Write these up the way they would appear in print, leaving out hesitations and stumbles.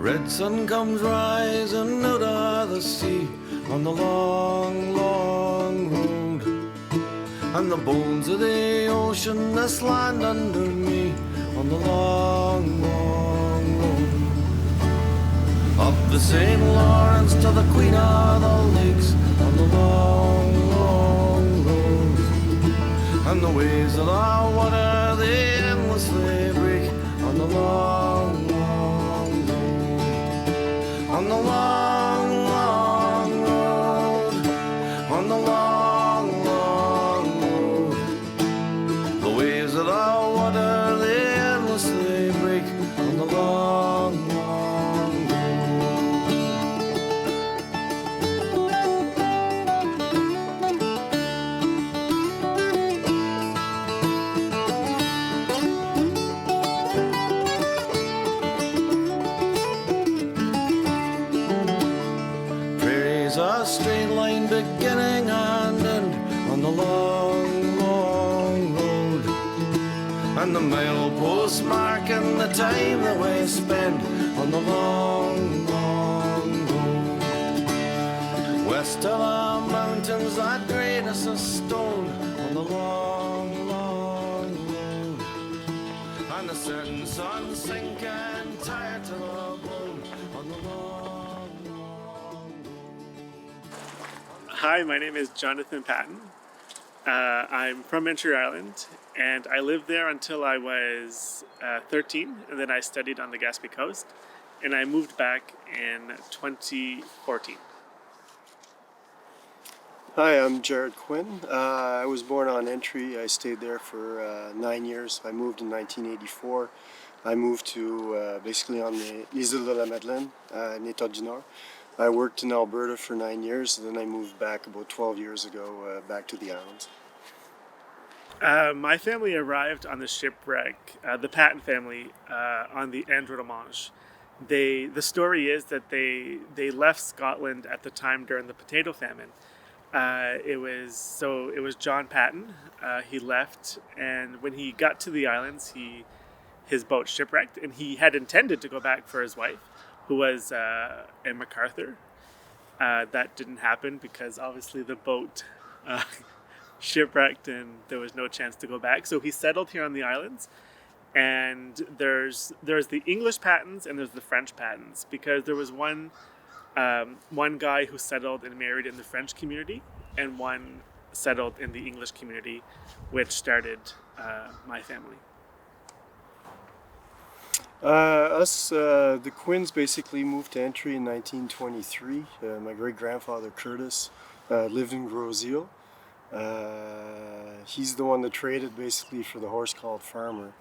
Red sun comes rising out of the sea on the long, long road, and the bones of the ocean that land under me on the long, long road. Up the St. Lawrence to the Queen of the Lakes on the long, long road, and the waves of the water they endlessly break on the long, long road, on the long, long road, on the long, long road. The waves of the water they endlessly break on the long, long road. Prairie's a straight line beginning and end on the long, long road, and the milepost marking the time that we spend on the long, long road. West of the mountains that great as a stone on the long, long road, and the setting sun sinking tired to the bone on the long, long road. Hi, my name is Jonathan Patton. I'm from Venture Island, and I lived there until I was 13, and then I studied on the Gaspé coast, and I moved back in 2014. Hi, I'm Jarrett Quinn. I was born on Entry. I stayed there for 9 years. I moved in 1984. I moved to basically on the Îles de la Madeleine, in État du Nord. I worked in Alberta for 9 years, and then I moved back about 12 years ago back to the islands. My family arrived on the shipwreck, the Patton family, on the Andromach. The story is that they left Scotland at the time during the potato famine. It was Jon Patton. He left, and when he got to the islands, his boat shipwrecked, and he had intended to go back for his wife, who was in MacArthur. That didn't happen because obviously the boat shipwrecked and there was no chance to go back. So he settled here on the islands, and there's the English Pattons and there's the French Pattons, because there was one guy who settled and married in the French community, and one settled in the English community, which started my family. The Quinns basically moved to Entry in 1923. My great-grandfather Curtis lived in Gros Isle. He's the one that traded basically for the horse called Farmer.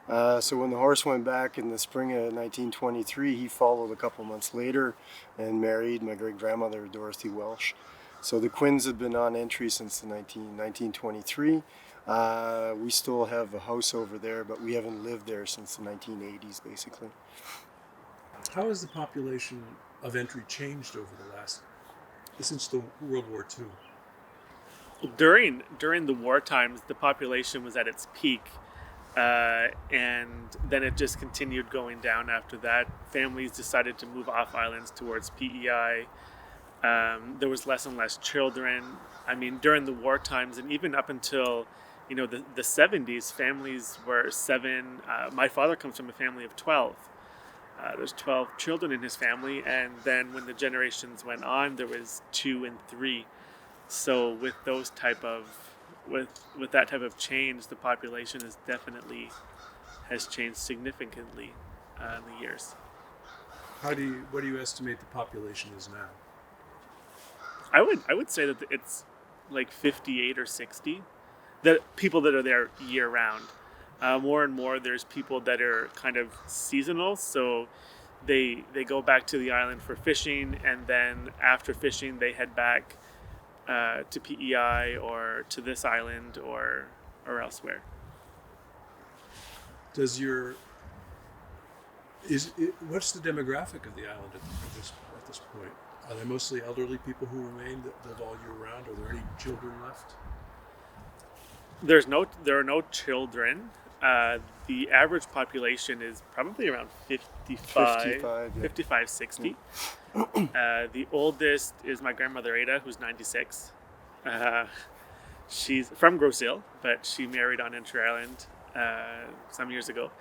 So when the horse went back in the spring of 1923, he followed a couple months later and married my great-grandmother Dorothy Welsh. So the Quinns have been on Entry since 1923. We still have a house over there, but we haven't lived there since the 1980s, basically. How has the population of Entry changed since the World War II? During the war times, the population was at its peak, and then it just continued going down after that. Families decided to move off islands towards PEI. There was less and less children. I mean, during the war times, and even up until the 70s, families were 7. My father comes from a family of 12. There's 12 children in his family, and then when the generations went on, there was 2 and 3. So with that type of change, the population has changed significantly in the years. What do you estimate the population is now? I would say that it's like 58 or 60. The people that are there year round. More and more, there's people that are kind of seasonal, so they go back to the island for fishing, and then after fishing, they head back to PEI or to this island or elsewhere. What's the demographic of the island at this point? Are there mostly elderly people who remain that live all year round? Are there any children left? There are no children. The average population is probably around 55, 55, yeah. 55 60. The oldest is my grandmother Ada, who's 96. She's from Grosse Ile, but she married on Entry Island some years ago.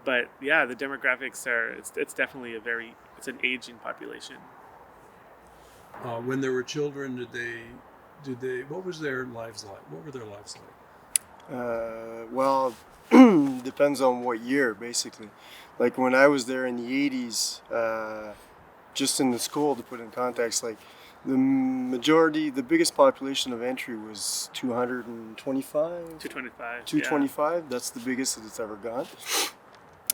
But yeah, the demographics it's definitely it's an aging population. When there were children, what was their lives like? What were their lives like? Well, depends on what year, basically. Like when I was there in the 80s, just in the school, to put in context, like the biggest population of Entry was 225? 225. 225, yeah. That's the biggest that it's ever gone.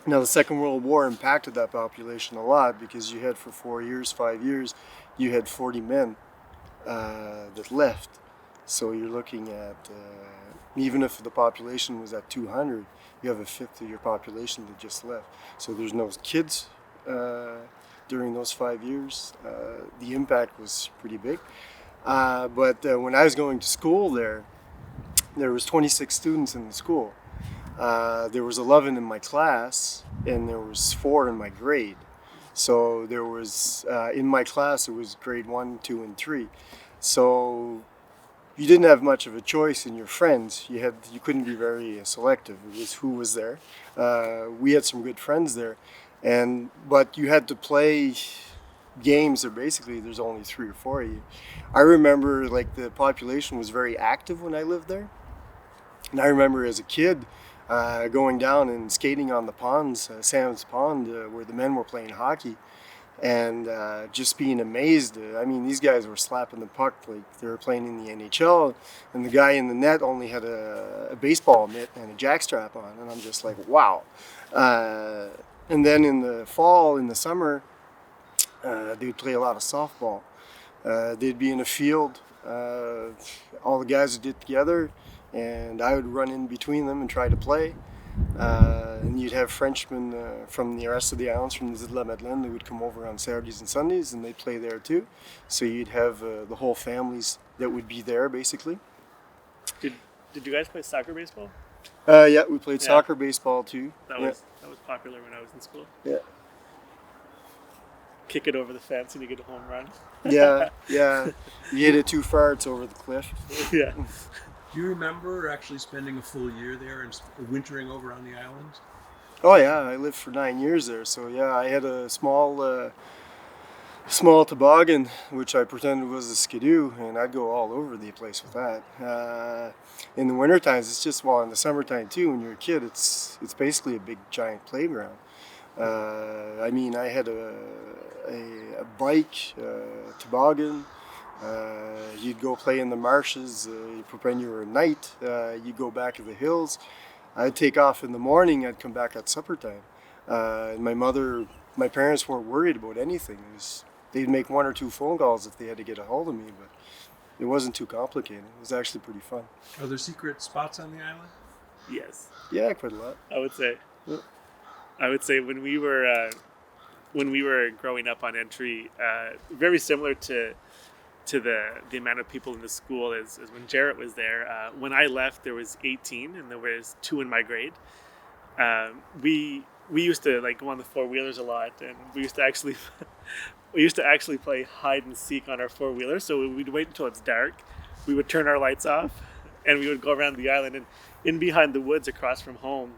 Now, the Second World War impacted that population a lot because you had for 5 years, you had 40 men that left. So you're looking at, even if the population was at 200, you have a fifth of your population that just left. So there's no kids during those 5 years. The impact was pretty big. But when I was going to school there was 26 students in the school. There was 11 in my class, and there was 4 in my grade. So there was, in my class, it was grade 1, 2, and 3. So you didn't have much of a choice in your friends. You couldn't be very selective. It was who was there. We had some good friends there, but you had to play games. Or basically, there's only 3 or 4 of you. I remember like the population was very active when I lived there, and I remember as a kid going down and skating on the ponds, Sam's Pond, where the men were playing hockey, and just being amazed. I mean, these guys were slapping the puck like they were playing in the NHL, and the guy in the net only had a baseball mitt and a jackstrap on, and I'm just like, wow. And then in the fall, in the summer, they would play a lot of softball. They'd be in a field, all the guys would get together, and I would run in between them and try to play. And you'd have Frenchmen from the rest of the islands, from the Îles de la Madeleine, they would come over on Saturdays and Sundays, and they'd play there too. So you'd have the whole families that would be there, basically. Did you guys play soccer, baseball? Yeah, we played soccer, baseball too. That was popular when I was in school. Yeah. Kick it over the fence and you get a home run. Yeah. You hit it too far, it's over the cliff. Yeah. Do you remember actually spending a full year there and wintering over on the island? Oh yeah, I lived for 9 years there. So yeah, I had a small toboggan, which I pretended was a skidoo, and I'd go all over the place with that. In the winter times, it's just, well, in the summertime too, when you're a kid, it's basically a big giant playground. I mean, I had a bike, toboggan. You'd go play in the marshes, you pretend you were a knight, you'd go back to the hills. I'd take off in the morning, I'd come back at supper time. And my parents weren't worried about anything. They'd make 1 or 2 phone calls if they had to get a hold of me, but it wasn't too complicated. It was actually pretty fun. Are there secret spots on the island? Yes. Yeah, quite a lot. I would say. Yeah. I would say when we were growing up on Entry, very similar to the amount of people in the school as when Jarrett was there. When I left, there was 18, and there was 2 in my grade. We used to like go on the 4-wheelers a lot, and we used to actually play hide and seek on our 4-wheeler. So we'd wait until it's dark. We would turn our lights off, and we would go around the island. And in behind the woods across from home,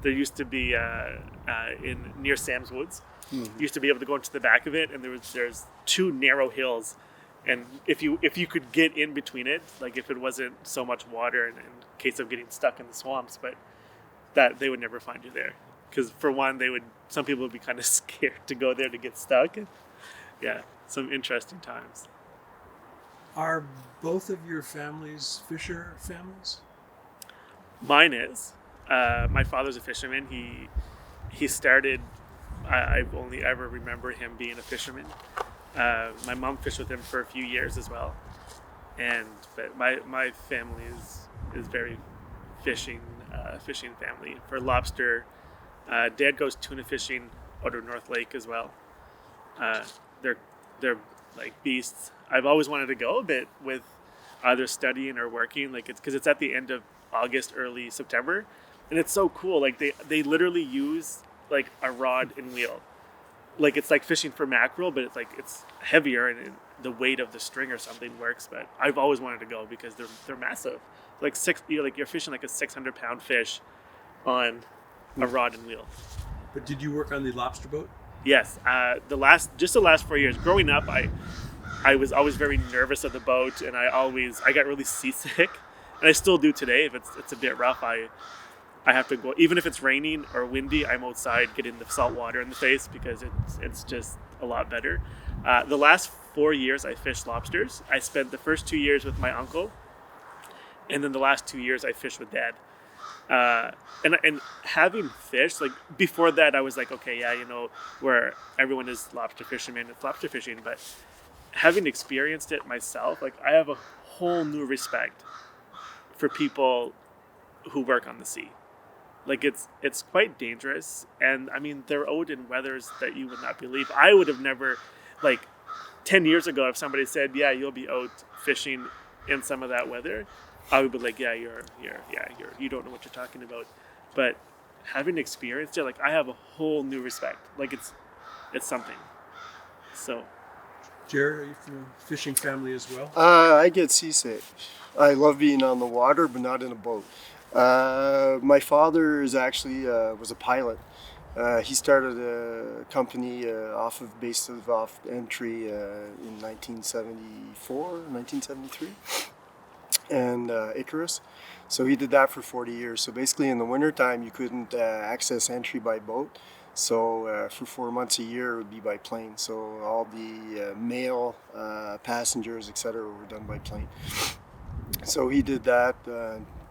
there used to be near Sam's Woods. Mm-hmm. You used to be able to go into the back of it, and there's 2 narrow hills. And if you could get in between it, like if it wasn't so much water in case of getting stuck in the swamps, but that they would never find you there. Because for one, some people would be kind of scared to go there to get stuck. Yeah, some interesting times. Are both of your families fisher families? Mine is. My father's a fisherman. He started, I only ever remember him being a fisherman. My mom fished with him for a few years as well, but my family is very fishing family. For lobster, Dad goes tuna fishing out of North Lake as well. They're like beasts. I've always wanted to go, but with either studying or working, like it's because it's at the end of August, early September, and it's so cool. Like they literally use like a rod and wheel. Like it's like fishing for mackerel, but it's heavier and the weight of the string or something works. But I've always wanted to go because they're massive. Like you're fishing like a 600-pound fish on a rod and wheel. But did you work on the lobster boat? Yes, the last 4 years growing up, I was always very nervous of the boat, and I got really seasick, and I still do today. If it's a bit rough, I have to go, even if it's raining or windy. I'm outside getting the salt water in the face because it's just a lot better. The last 4 years I fished lobsters. I spent the first 2 years with my uncle, and then the last 2 years I fished with Dad. And having fish, like before that, I was like, okay, yeah, where everyone is lobster fishermen, it's lobster fishing. But having experienced it myself, like I have a whole new respect for people who work on the sea. Like it's quite dangerous, and I mean they're out in weathers that you would not believe. I would have never, like 10 years ago, if somebody said, yeah, you'll be out fishing in some of that weather, I would be like, yeah, you don't know what you're talking about. But having experienced it, like I have a whole new respect. Like it's something. So, Jarrett, are you from a fishing family as well? I get seasick. I love being on the water, but not in a boat. My father is actually was a pilot. He started a company based off entry in 1974, 1973. And Icarus. So he did that for 40 years. So basically in the wintertime you couldn't access entry by boat. So for 4 months a year it would be by plane. So all the mail, passengers, etc. were done by plane. So he did that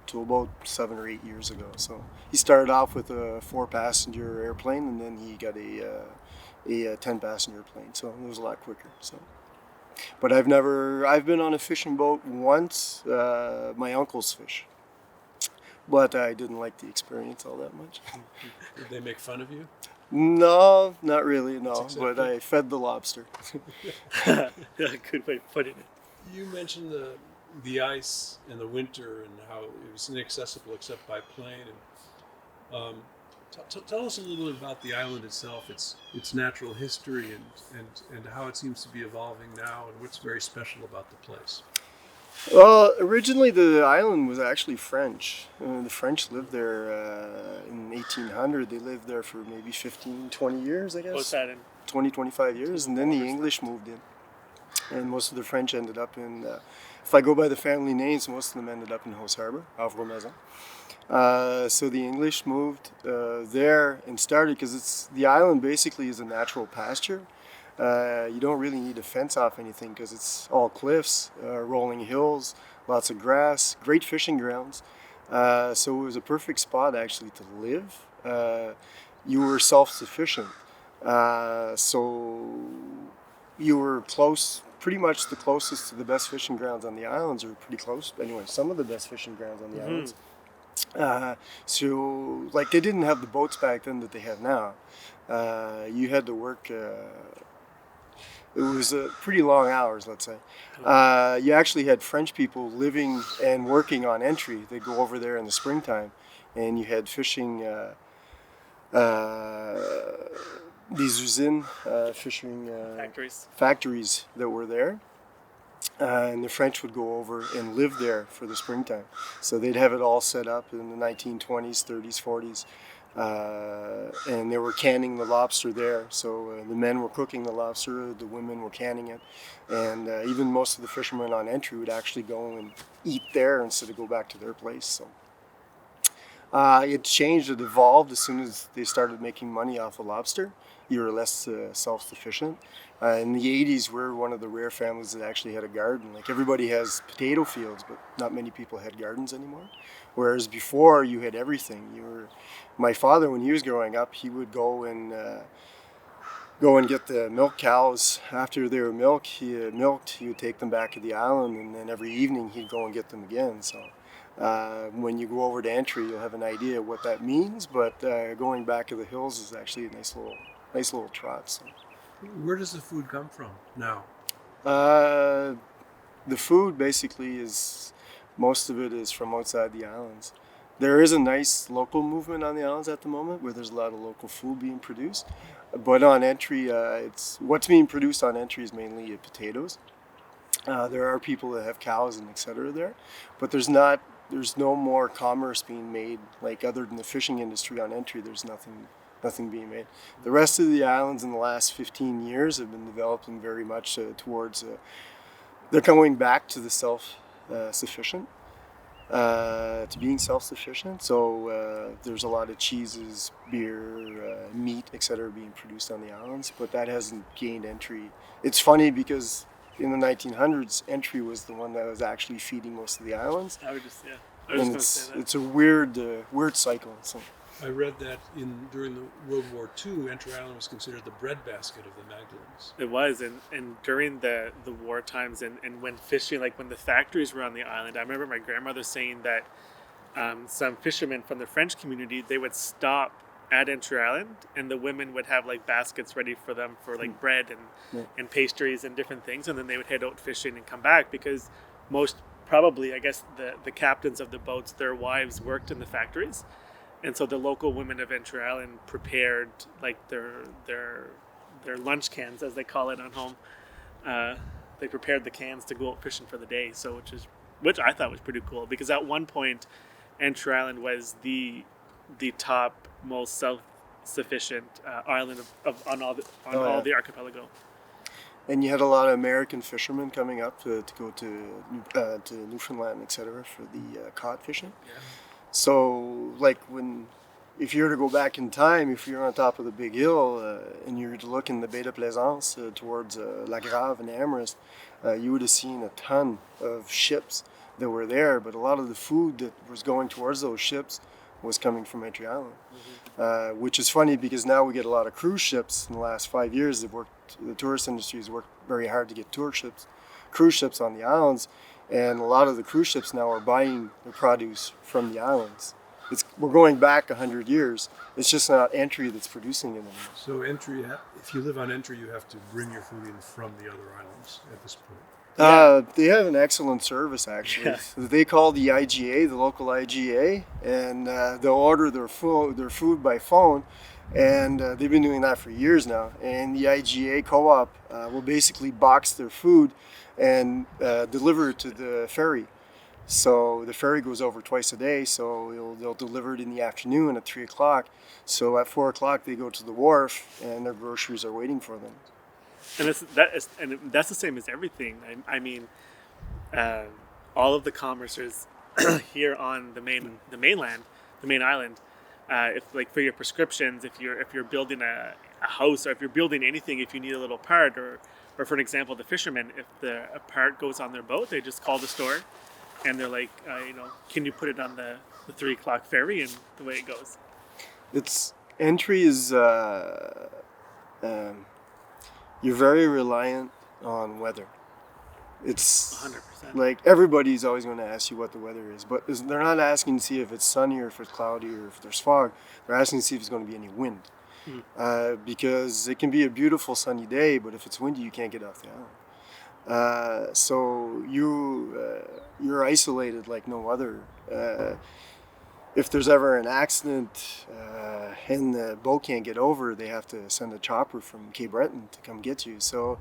till about 7 or 8 years ago. So he started off with a 4-passenger airplane, and then he got a 10-passenger plane. So it was a lot quicker. So. But I've been on a fishing boat once, my uncle's fish. But I didn't like the experience all that much. Did they make fun of you? No, not really, no. That's But I fed the lobster. Good way of putting it. You mentioned the ice in the winter and how it was inaccessible except by plane. And tell us a little bit about the island itself, its natural history, and how it seems to be evolving now, and what's very special about the place. Well, originally the island was actually French. The French lived there in 1800. They lived there for maybe 15, 20 years, I guess. What's that in? 20, 25 years, and then the English moved in. And most of the French ended up in, if I go by the family names, most of them ended up in House Harbor, Havre Maison. So the English moved there and started, because the island basically is a natural pasture. You don't really need to fence off anything because it's all cliffs, rolling hills, lots of grass, great fishing grounds. So it was a perfect spot actually to live. You were self-sufficient. So you were close, pretty much the closest to the best fishing grounds on the islands, or pretty close. Anyway, some of the best fishing grounds on the islands. So like they didn't have the boats back then that they have now. You had to work. It was pretty long hours, let's say. You actually had French people living and working on entry. They'd go over there in the springtime, and you had fishing, these usines, fishing factories that were there. And the French would go over and live there for the springtime. So they'd have it all set up in the 1920s, 30s, 40s. And they were canning the lobster there. So the men were cooking the lobster, the women were canning it. And even most of the fishermen on entry would actually go and eat there instead of go back to their place. So it changed, it evolved as soon as they started making money off of lobster. You were less self-sufficient. In the 80s, we're one of the rare families that actually had a garden. Like everybody has potato fields, but not many people had gardens anymore. Whereas before, you had everything. My father, when he was growing up, he would go and get the milk cows. After they were milked, he would take them back to the island, and then every evening he'd go and get them again. So when you go over to entry, you'll have an idea of what that means. But going back to the hills is actually a nice little trot. So. Where does the food come from now? The food basically most of it is from outside the islands. There is a nice local movement on the islands at the moment where there's a lot of local food being produced. But on entry, it's what's being produced on entry is mainly potatoes. There are people that have cows and etc. there, but there's no more commerce being made, like other than the fishing industry on entry. There's nothing being made. The rest of the islands in the last 15 years have been developing very much towards. They're going back to the self-sufficient. To being self-sufficient. So there's a lot of cheeses, beer, meat, etc. being produced on the islands, but that hasn't gained entry. It's funny because in the 1900s, entry was the one that was actually feeding most of the islands. I was just And going to say that. it's a weird cycle. So I read that during the World War II, Entry Island was considered the breadbasket of the Magdalens. It was, and during the war times and when fishing, like when the factories were on the island, I remember my grandmother saying that some fishermen from the French community, they would stop at Entry Island and the women would have like baskets ready for them for like bread and pastries and different things, and then they would head out fishing and come back because probably, I guess, the captains of the boats, their wives worked in the factories. And so the local women of Entry Island prepared like their lunch cans, as they call it on home. They prepared the cans to go out fishing for the day. So which I thought was pretty cool because at one point, Entry Island was the top most self-sufficient island on all the archipelago. and you had a lot of American fishermen coming up to go to Newfoundland, etc. for the cod fishing. Yeah. So, like if you were to go back in time, if you're on top of the big hill and you were to look in the Baie de Plaisance towards La Grave and Amherst, you would have seen a ton of ships that were there. But a lot of the food that was going towards those ships was coming from Entry Island, which is funny because now we get a lot of cruise ships. In the last 5 years, the tourist industry has worked very hard to get cruise ships on the islands. And a lot of the cruise ships now are buying their produce from the islands. We're going back 100 years. It's just not Entry that's producing it anymore. So Entry, if you live on Entry, you have to bring your food in from the other islands at this point. They have an excellent service, actually. Yeah. They call the IGA, the local IGA, and they'll order their food by phone. And they've been doing that for years now. And the IGA co-op will basically box their food and deliver it to the ferry. So the ferry goes over twice a day, so they'll deliver it in the afternoon at 3 o'clock. So at 4 o'clock they go to the wharf and their groceries are waiting for them. And that's the same as everything. I mean, all of the commercers here on the mainland, the main island, if like for your prescriptions, if you're building a house, or if you're building anything, if you need a little part, or for an example, the fishermen, if a part goes on their boat, they just call the store, and they're like, can you put it on the 3 o'clock ferry, and the way it goes. Entry is you're very reliant on weather. It's 100%. like everybody's always going to ask you what the weather is, but they're not asking to see if it's sunny or if it's cloudy or if there's fog. They're asking to see if there's going to be any wind. Because it can be a beautiful sunny day, but if it's windy, you can't get off the island. So you're isolated like no other. If there's ever an accident and the boat can't get over, they have to send a chopper from Cape Breton to come get you. So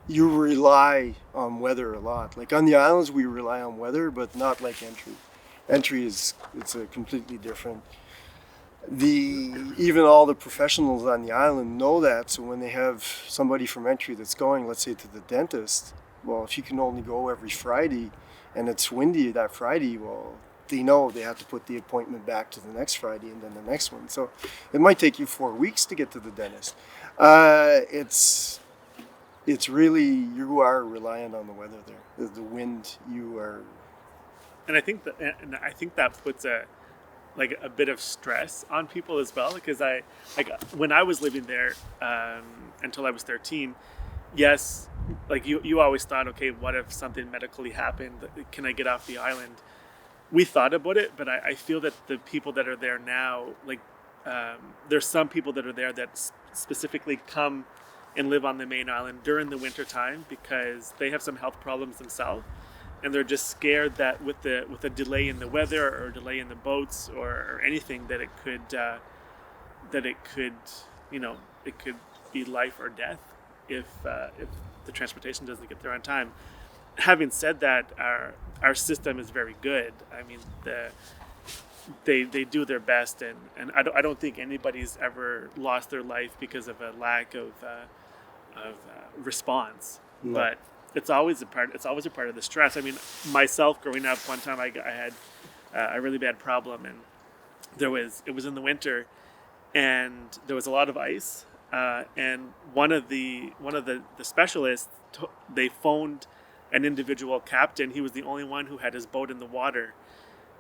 you rely on weather a lot. Like on the islands, we rely on weather, but not like Entry. Entry it's a completely different. Even all the professionals on the island know that. So when they have somebody from Entry that's going, let's say, to the dentist, well, if you can only go every Friday and it's windy that Friday, well, they know they have to put the appointment back to the next Friday and then the next one. So it might take you 4 weeks to get to the dentist. It's really, you are reliant on the weather there. The wind, you are. And I think that puts a bit of stress on people as well, because when I was living there until I was 13, yes, like you always thought, okay, what if something medically happened? Can I get off the island? We thought about it, but I feel that the people that are there now, there's some people that are there that specifically come and live on the main island during the winter time because they have some health problems themselves. and they're just scared that with a delay in the weather or delay in the boats or anything that it could it could be life or death if the transportation doesn't get there on time. Having said that, our system is very good. I mean, they do their best, and I don't think anybody's ever lost their life because of a lack of response. No. But it's always a part of the stress. I mean, myself growing up, one time I had a really bad problem, and it was in the winter, and there was a lot of ice, and one of the specialists they phoned an individual captain. He was the only one who had his boat in the water.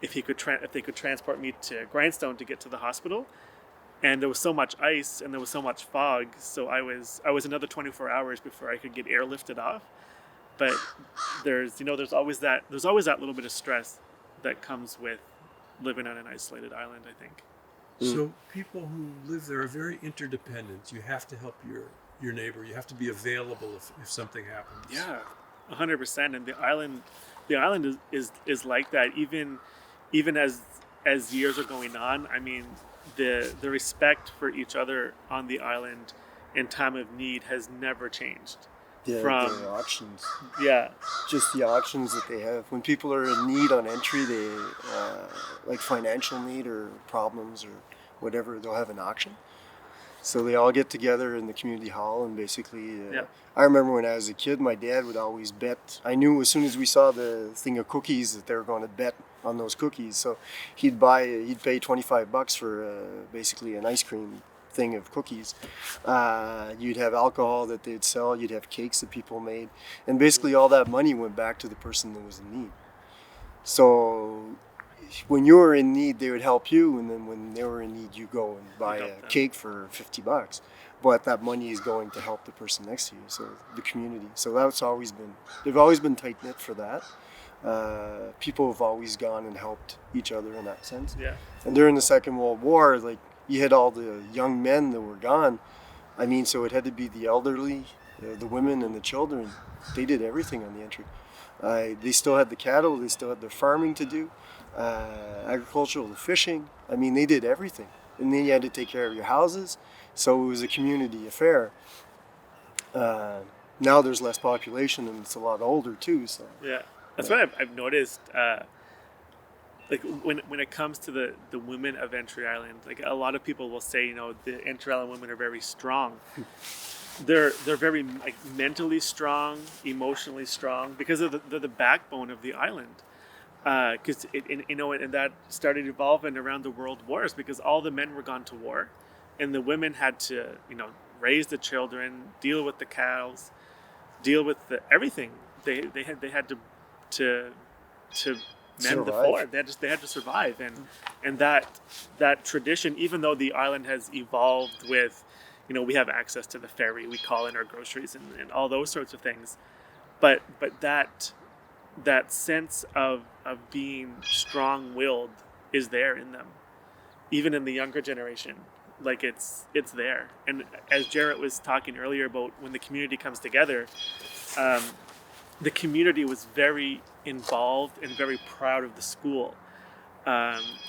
If they could transport me to Grindstone to get to the hospital, and there was so much ice and there was so much fog, so I was another 24 hours before I could get airlifted off. But there's always that little bit of stress that comes with living on an isolated island, I think. So people who live there are very interdependent. You have to help your neighbor. You have to be available if something happens. Yeah, 100%. And the island is like that. Even as years are going on, I mean, the respect for each other on the island in time of need has never changed. The auctions. Yeah. Just the auctions that they have. When people are in need on entry, they like financial need or problems or whatever, they'll have an auction. So they all get together in the community hall and basically, I remember when I was a kid, my dad would always bet. I knew as soon as we saw the thing of cookies that they were going to bet on those cookies. So he'd pay $25 for basically an ice cream thing of cookies. You'd have alcohol that they'd sell, you'd have cakes that people made, and basically all that money went back to the person that was in need. So when you were in need, they would help you, and then when they were in need, you go and buy a cake for $50. But that money is going to help the person next to you, so the community. So they've always been tight-knit for that. People have always gone and helped each other in that sense. Yeah. And during the Second World War, like, you had all the young men that were gone. I mean, so it had to be the elderly, the women and the children. They did everything on the entry. They still had the cattle, they still had their farming to do, agricultural, the fishing. I mean, they did everything. And then you had to take care of your houses. So it was a community affair. Now there's less population and it's a lot older too. So yeah, that's what I've noticed. Like when it comes to the women of Entry Island, like a lot of people will say, the Entry Island women are very strong. They're very like mentally strong, emotionally strong, because they're the backbone of the island. Because and that started evolving around the world wars, because all the men were gone to war, and the women had to raise the children, deal with the cows, deal with everything. They had to mend the fort. They had to survive, and that tradition, even though the island has evolved with, we have access to the ferry, we call in our groceries and all those sorts of things, but that sense of being strong-willed is there in them, even in the younger generation. Like it's there. And as Jarrett was talking earlier about when the community comes together, the community was very involved and very proud of the school.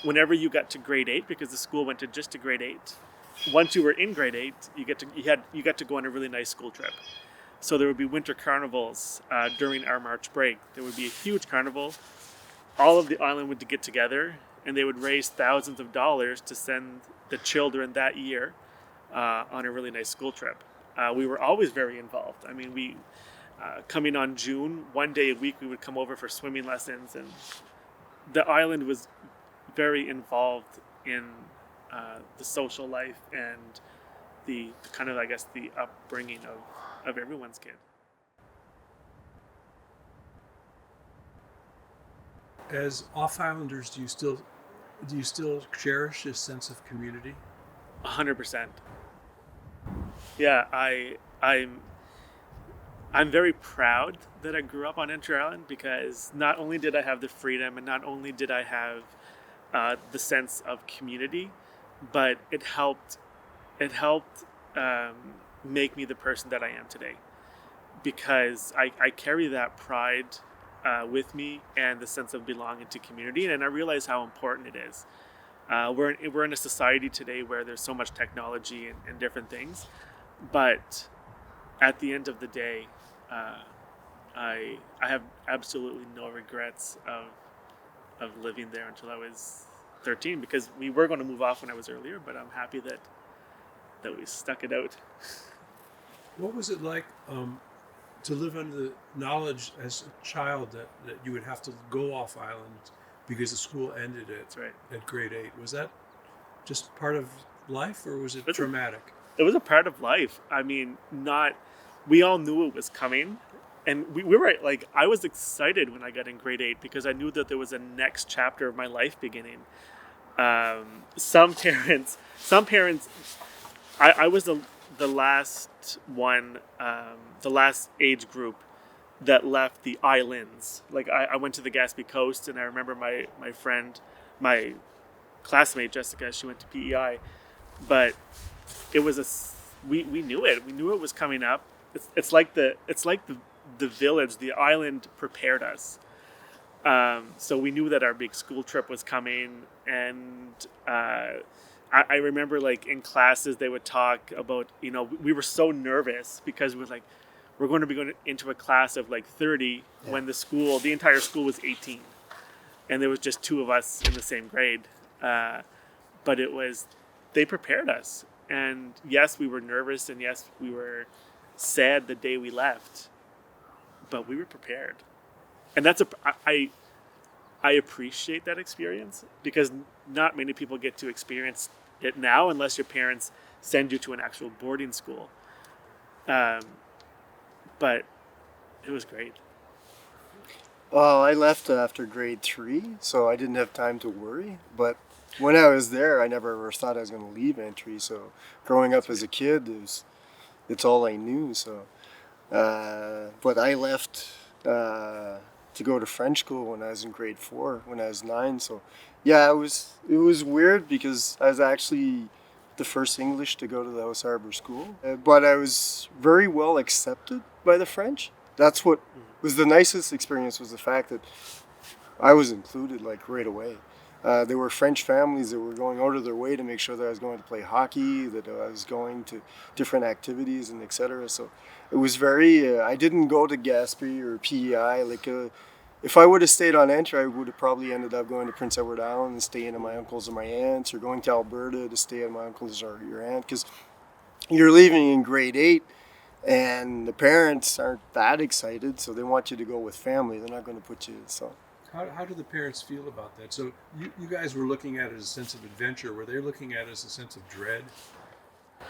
Whenever you got to grade 8, because the school went just to grade 8, once you were in grade 8, you got to go on a really nice school trip. So there would be winter carnivals during our March break. There would be a huge carnival. All of the island would get together, and they would raise thousands of dollars to send the children that year on a really nice school trip. We were always very involved. I mean, we coming on June, one day a week we would come over for swimming lessons, and the island was very involved in the social life and the kind of, I guess, the upbringing of everyone's kid. As off-islanders, do you still cherish a sense of community? 100%. Yeah, I'm very proud that I grew up on Entry Island, because not only did I have the freedom and not only did I have the sense of community, but it helped make me the person that I am today, because I carry that pride with me, and the sense of belonging to community. And I realize how important it is. We're in a society today where there's so much technology and different things, but at the end of the day, I have absolutely no regrets of living there until I was 13, because we were going to move off when I was earlier, but I'm happy that we stuck it out. What was it like to live under the knowledge as a child that you would have to go off island because the school ended That's right. at grade 8? Was that just part of life, or was it traumatic? It was a part of life. I mean, we all knew it was coming. And we were like, I was excited when I got in grade 8 because I knew that there was a next chapter of my life beginning. Some parents, I was the last one, the last age group that left the islands. Like I went to the Gaspé Coast, and I remember my friend, my classmate Jessica, she went to PEI, but it was we knew it. We knew it was coming up. It's like the village, the island prepared us. So we knew that our big school trip was coming, and I remember like in classes they would talk about, we were so nervous because we're going to be going into a class of like 30 when the entire school was 18, and there was just 2 of us in the same grade. But they prepared us, and yes, we were nervous, and yes, we were sad the day we left, but we were prepared. And I appreciate that experience, because not many people get to experience it now unless your parents send you to an actual boarding school. But it was great. Well, I left after grade 3, so I didn't have time to worry. But when I was there, I never ever thought I was going to leave Entry. So growing up as a kid, it's all I knew. So, but I left to go to French school when I was in grade 4, when I was 9. So, yeah, it was weird because I was actually the first English to go to the House Harbor School. But I was very well accepted by the French. That's what was the nicest experience, was the fact that I was included like right away. There were French families that were going out of their way to make sure that I was going to play hockey, that I was going to different activities, and etc. So it was very, I didn't go to Gaspé or PEI. If I would have stayed on Entry, I would have probably ended up going to Prince Edward Island and staying at my uncle's or my aunt's, or going to Alberta to stay at my uncle's or your aunt, because you're leaving in grade 8 and the parents aren't that excited, so they want you to go with family. They're not going to put you, so. How do the parents feel about that? So you guys were looking at it as a sense of adventure. Were they looking at it as a sense of dread?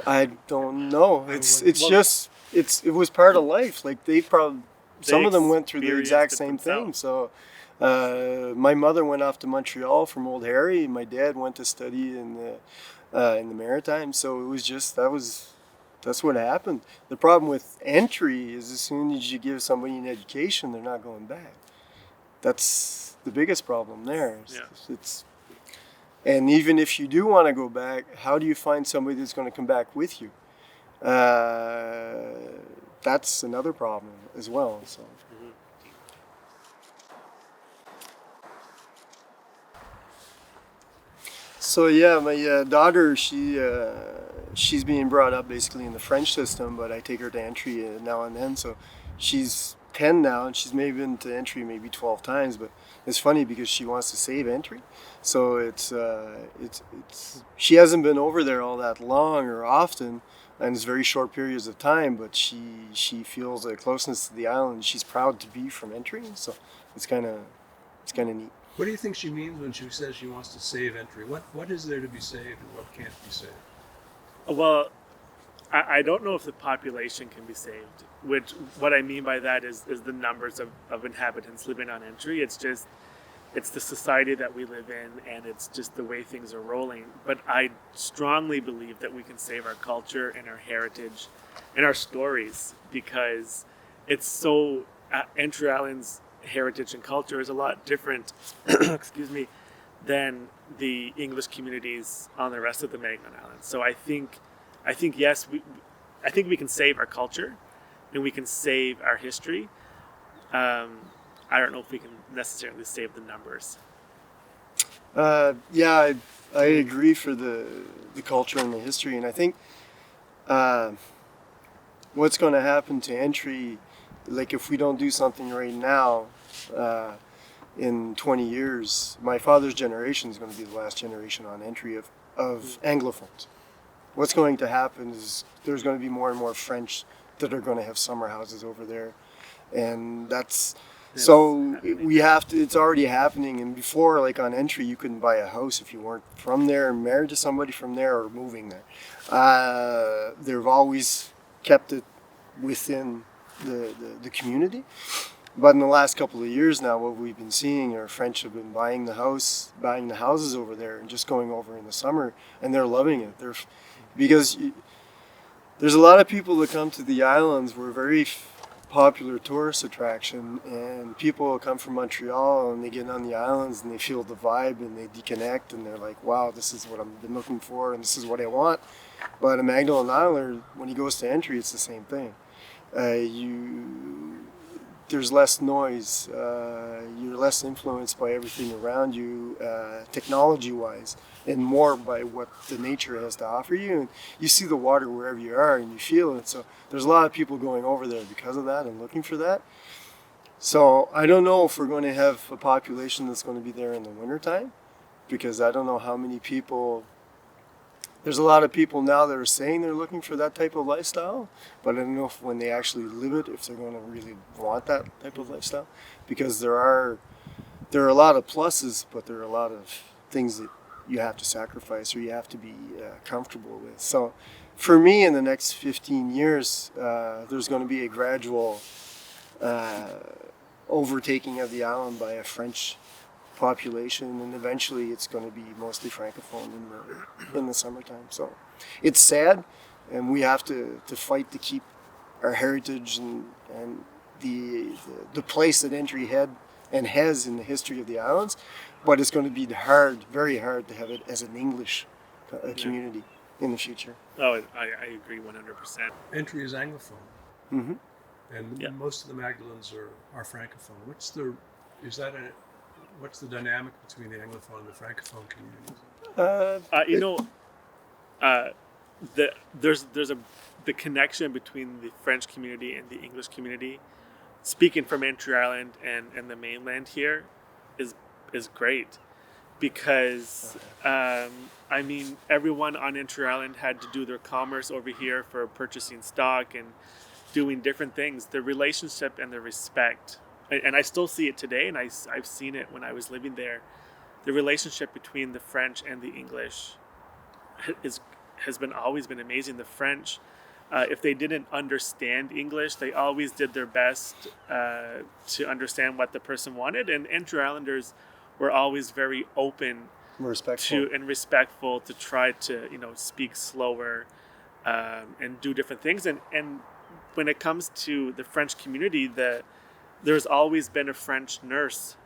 I don't know. It was part of life. Like some of them went through the exact same thing. So my mother went off to Montreal from Old Harry. My dad went to study in the Maritimes. So it was just that's what happened. The problem with Entry is as soon as you give somebody an education, they're not going back. That's the biggest problem there. Yeah. And even if you do want to go back, how do you find somebody that's going to come back with you? That's another problem as well. So. So yeah, my daughter, she's being brought up basically in the French system, but I take her to Entry now and then. So she's 10 now, and she's maybe been to Entry maybe 12 times, but it's funny because she wants to save Entry. So it's she hasn't been over there all that long or often, and it's very short periods of time, but she feels a closeness to the island. She's proud to be from Entry, so it's kind of neat. What do you think she means when she says she wants to save Entry? What is there to be saved and what can't be saved? Well, I don't know if the population can be saved. What I mean by that is the numbers of inhabitants living on Entry. It's the society that we live in, and it's just the way things are rolling. But I strongly believe that we can save our culture and our heritage and our stories, because it's so Entry Island's heritage and culture is a lot different excuse me, than the English communities on the rest of the Magnon Islands. So I think yes, I think we can save our culture and we can save our history. I don't know if we can necessarily save the numbers. Yeah, I agree for the culture and the history, and I think what's going to happen to entry, like if we don't do something right now, in 20 years, my father's generation is going to be the last generation on entry of Anglophones. What's going to happen is there's going to be more and more French that are going to have summer houses over there, and we have to. It's already happening. And before, like on entry, you couldn't buy a house if you weren't from there, married to somebody from there, or moving there. They've always kept it within the community. But in the last couple of years now, what we've been seeing are French have been buying the houses over there and just going over in the summer, and they're loving it. Because there's a lot of people that come to the islands. We're a very popular tourist attraction, and people come from Montreal and they get on the islands and they feel the vibe and they deconnect and they're like, wow, this is what I've been looking for and this is what I want. But a Magdalen Islander, when he goes to entry, it's the same thing. There's less noise. You're less influenced by everything around you, technology-wise, and more by what the nature has to offer you. And you see the water wherever you are, and you feel it. So there's a lot of people going over there because of that and looking for that. So I don't know if we're going to have a population that's going to be there in the wintertime, because I don't know how many people. There's a lot of people now that are saying they're looking for that type of lifestyle, but I don't know if when they actually live it, if they're going to really want that type of lifestyle, because there are a lot of pluses, but there are a lot of things that you have to sacrifice or you have to be comfortable with. So for me, in the next 15 years, there's going to be a gradual overtaking of the island by a French population, and eventually it's going to be mostly francophone in the summertime. So it's sad, and we have to fight to keep our heritage and the place that entry had and has in the history of the islands. But it's going to be very hard to have it as an English community in the future. Oh, I agree 100%. Entry is Anglophone, Mm-hmm. and most of the Magdalens are francophone. What's the dynamic between the Anglophone and the francophone communities? There's the connection between the French community and the English community. Speaking from Entry Island and the mainland here is great, because everyone on Entry Island had to do their commerce over here for purchasing stock and doing different things. The relationship and the respect, and I still see it today, and I've seen it when I was living there. The relationship between the French and the English has always been amazing. The French, if they didn't understand English, they always did their best to understand what the person wanted. And Entry Islanders were always very open and respectful to try to speak slower and do different things. And when it comes to the French community, there's always been a French nurse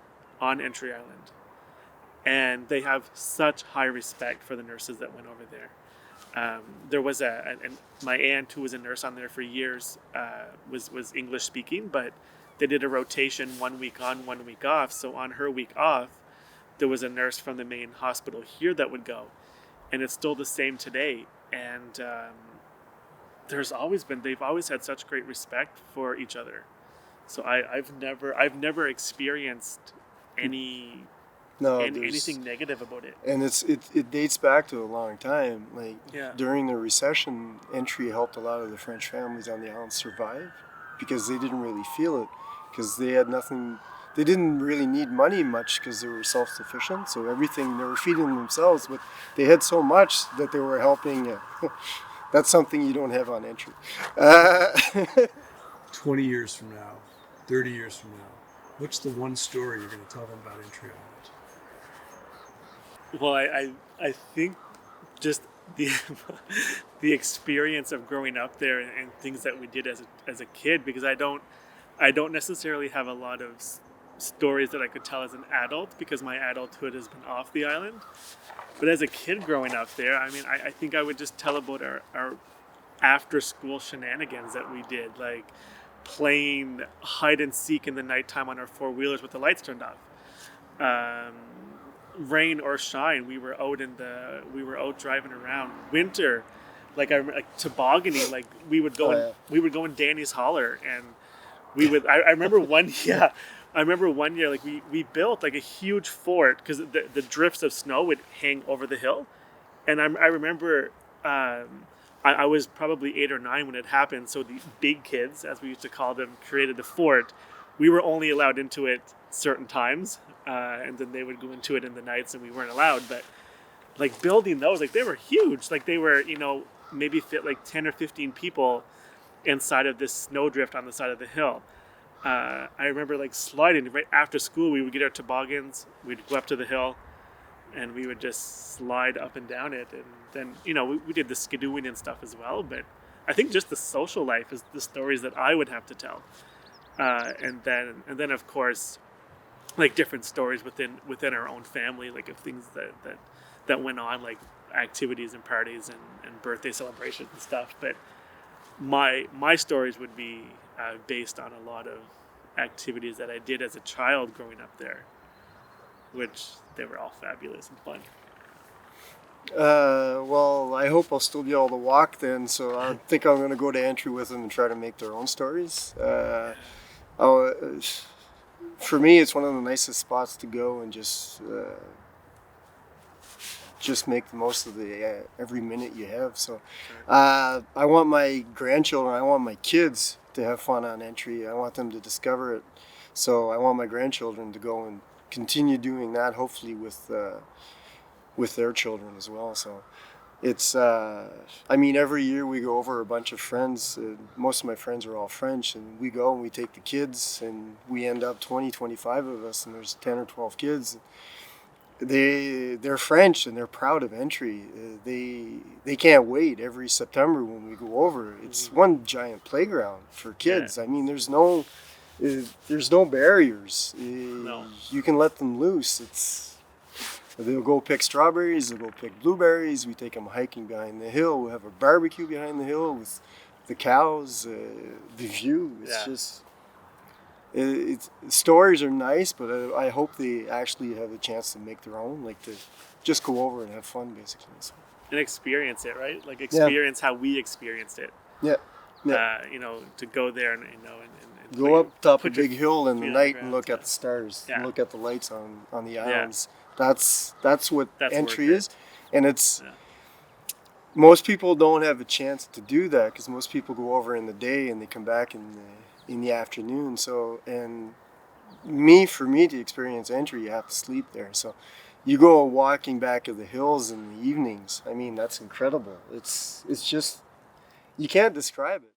on Entry Island, and they have such high respect for the nurses that went over there. There was my aunt, who was a nurse on there for years, was English speaking, but they did a rotation 1 week on, 1 week off. So on her week off, there was a nurse from the main hospital here that would go, and it's still the same today. And they've always had such great respect for each other. So I've never experienced anything negative about it. And it dates back to a long time. During the recession, Entry helped a lot of the French families on the island survive, because they didn't really feel it, because they had nothing. They didn't really need money much, because they were self-sufficient. So everything, they were feeding themselves, but they had so much that they were helping. That's something you don't have on Entry. 20 years from now, 30 years from now, what's the one story you're going to tell them about Entry Island? Well, I think just the experience of growing up there and things that we did as a kid, because I don't necessarily have a lot of stories that I could tell as an adult, because my adulthood has been off the island. But as a kid growing up there, I think I would just tell about our after school shenanigans that we did, like playing hide and seek in the nighttime on our four-wheelers with the lights turned off. Rain or shine, we were out driving around. Winter, like tobogganing, like we would go in Danny's Holler, and we would. I remember one year, like we built like a huge fort because the drifts of snow would hang over the hill, and I remember I was probably 8 or 9 when it happened. So the big kids, as we used to call them, created the fort. We were only allowed into it certain times, and then they would go into it in the nights, and we weren't allowed. But like building those, like they were huge. Like they were, maybe fit like 10 or 15 people inside of this snowdrift on the side of the hill. I remember like sliding right after school. We would get our toboggans, we'd go up to the hill, and we would just slide up and down it. And then, we did the skidooing and stuff as well. But I think just the social life is the stories that I would have to tell. And then of course, like different stories within our own family, like of things that went on, like activities and parties and birthday celebrations and stuff. But my stories would be based on a lot of activities that I did as a child growing up there, which they were all fabulous and fun. Well, I hope I'll still be able to walk then, so I think I'm going to go to entry with them and try to make their own stories. For me, it's one of the nicest spots to go and just make the most of the every minute you have. So I want my grandchildren, I want my kids to have fun on entry. I want them to discover it. So I want my grandchildren to go and continue doing that, hopefully with their children as well. So it's, every year we go over a bunch of friends. Most of my friends are all French, and we go and we take the kids, and we end up 20, 25 of us, and there's 10 or 12 kids. They're French, and they're proud of entry. They can't wait every September when we go over. It's one giant playground for kids. Yeah. There's no barriers. No. You can let them loose. They'll go pick strawberries, they'll go pick blueberries. We take them hiking behind the hill. We'll have a barbecue behind the hill with the cows, the view. Stories are nice, but I hope they actually have a chance to make their own, like to just go over and have fun, basically. So. And experience it, right? Like experience how we experienced it. Yeah. To go there and go up top a big hill in the night and look at at the stars, and look at the lights on the islands. Yeah. That's what entry is, and it's most people don't have a chance to do that because most people go over in the day and they come back in the afternoon. So, and for me to experience entry, you have to sleep there. So, you go walking back of the hills in the evenings. That's incredible. It's just you can't describe it.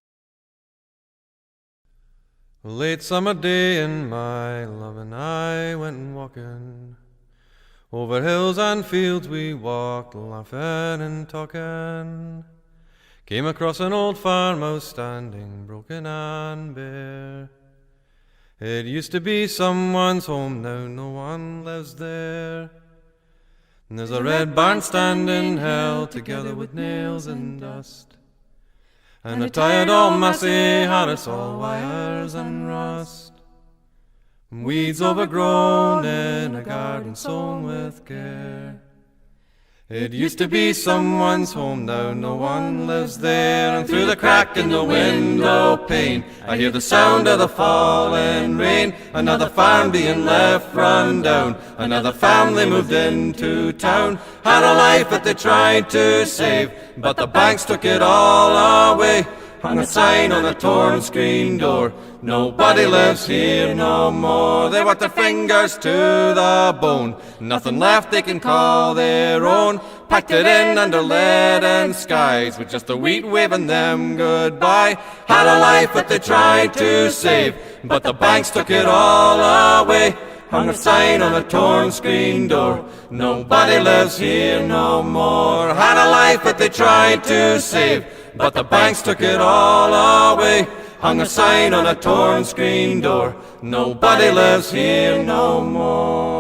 A late summer day and my love and I went walking. Over hills and fields we walked, laughing and talking. Came across an old farmhouse standing broken and bare. It used to be someone's home, now no one lives there. And there's a red barn standing held together with nails and dust. And a tired old massey had us all wires and rust. Weeds overgrown in a garden sown with care. It used to be someone's home, now no one lives there. And through the crack in the window pane I hear the sound of the falling rain. Another farm being left run down, another family moved into town. Had a life that they tried to save, but the banks took it all away. Hung a sign on a torn screen door, nobody lives here no more. They worked their fingers to the bone, nothing left they can call their own. Packed it in under leaden skies, with just the wheat waving them goodbye. Had a life that they tried to save, but the banks took it all away. Hung a sign on a torn screen door, nobody lives here no more. Had a life that they tried to save, but the banks took it all away. Hung a sign on a torn screen door, nobody lives here no more.